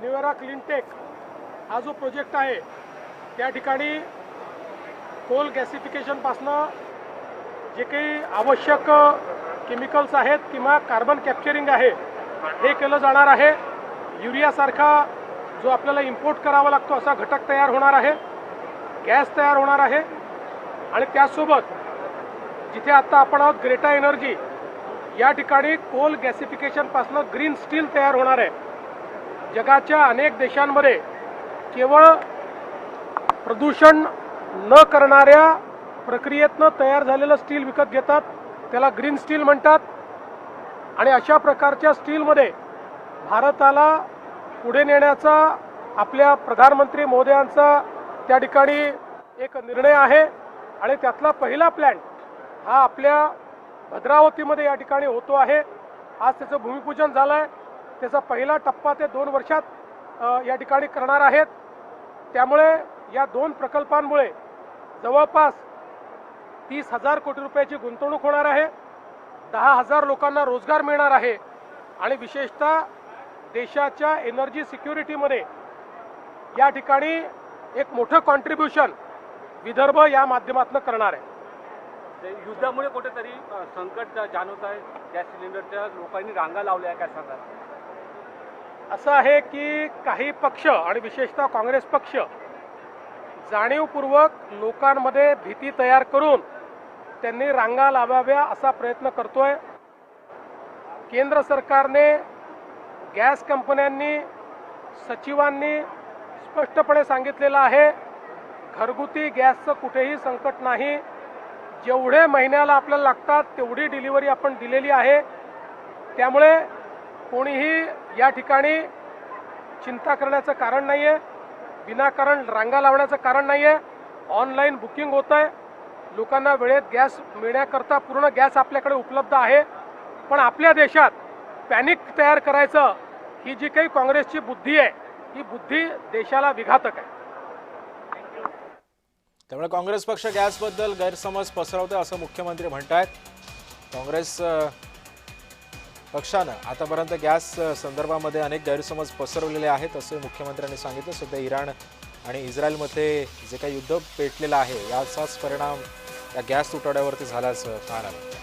निवेरा cleantech हा जो project आहे त्या ठिकाणी कोल गॅसिफिकेशनपासनं जे काही आवश्यक केमिकल्स आहेत किंवा कार्बन कॅप्चरिंग आहे हे केलं जाणार आहे। युरियासारखा जो आपल्याला इम्पोर्ट करावा लागतो असा घटक तयार होणार आहे, गॅस तयार होणार आहे आणि त्यासोबत जिथे आता आपण आहोत ग्रेटा एनर्जी या ठिकाणी कोल गॅसिफिकेशनपासनं ग्रीन स्टील तयार होणार आहे। जगाच्या अनेक देशांमध्ये केवळ प्रदूषण न करणाऱ्या प्रक्रियेतनं तयार झालेलं स्टील विकत घेतात, त्याला ग्रीन स्टील म्हणतात आणि अशा प्रकारच्या स्टीलमध्ये भारताला पुढे नेण्याचा आपल्या प्रधानमंत्री मोदयांचा त्या ठिकाणी एक निर्णय आहे आणि त्यातला पहिला प्लॅंट हा आपल्या भद्रावतीमध्ये या ठिकाणी होतो आहे। आज त्याचं भूमिपूजन झालं आहे, त्याचा पहिला टप्पा ते 2 वर्षात या ठिकाणी करणार आहेत। त्यामुळे या 2 प्रकल्पांमुळे जवळपास 30,000 कोटी रुपयाची गुंतवणूक होणार आहे, 10,000 लोकांना रोजगार मिळणार आहे आणि विशेषतः देशाच्या एनर्जी सिक्युरिटीमध्ये या ठिकाणी एक मोठं कॉन्ट्रीब्युशन विदर्भ या माध्यमातून करणार आहे। युद्धामुळे कुठेतरी संकट जाणवत आहे, गॅस सिलेंडरच्या लोकांनी रांगा लावल्या, काय सांगाल? असं आहे की काही पक्ष आणि विशेषतः काँग्रेस पक्ष जाणीवपूर्वक लोकांमध्ये भीती तयार करून त्यांनी रांगा लावाव्या असा प्रयत्न करतोय। केंद्र सरकारने, गॅस कंपन्यांनी, सचिवांनी स्पष्टपणे सांगितलेलं आहे घरगुती गॅसचं कुठेही संकट नाही, जेवढे महिन्याला आपल्याला लागतात तेवढी डिलिव्हरी आपण दिलेली आहे। त्यामुळे कोणीही या ठिकाणी चिंता करण्याचं कारण नाही आहे, विनाकारण रांगा लावण्याचं कारण नाही आहे। ऑनलाईन बुकिंग होत आहे, लोकांना वेळेत गॅस मिळण्याकरता पूर्ण गॅस आपल्याकडे उपलब्ध आहे। पण आपल्या देशात पॅनिक तयार करायचं ही जी काही काँग्रेसची बुद्धी आहे ही बुद्धी देशाला विघातक आहे। त्यामुळे काँग्रेस पक्ष गॅसबद्दल गैरसमज पसरवतोय असं मुख्यमंत्री म्हणतायत। काँग्रेस पक्षानं आतापर्यंत गॅस संदर्भामध्ये अनेक गैरसमज पसरवलेले आहेत असे मुख्यमंत्र्यांनी सांगितलं। सध्या इराण आणि इस्रायलमध्ये जे काही युद्ध पेटलेलं आहे याचाच परिणाम या गॅस तुटवड्यावरती झाल्याचं म्हणाले।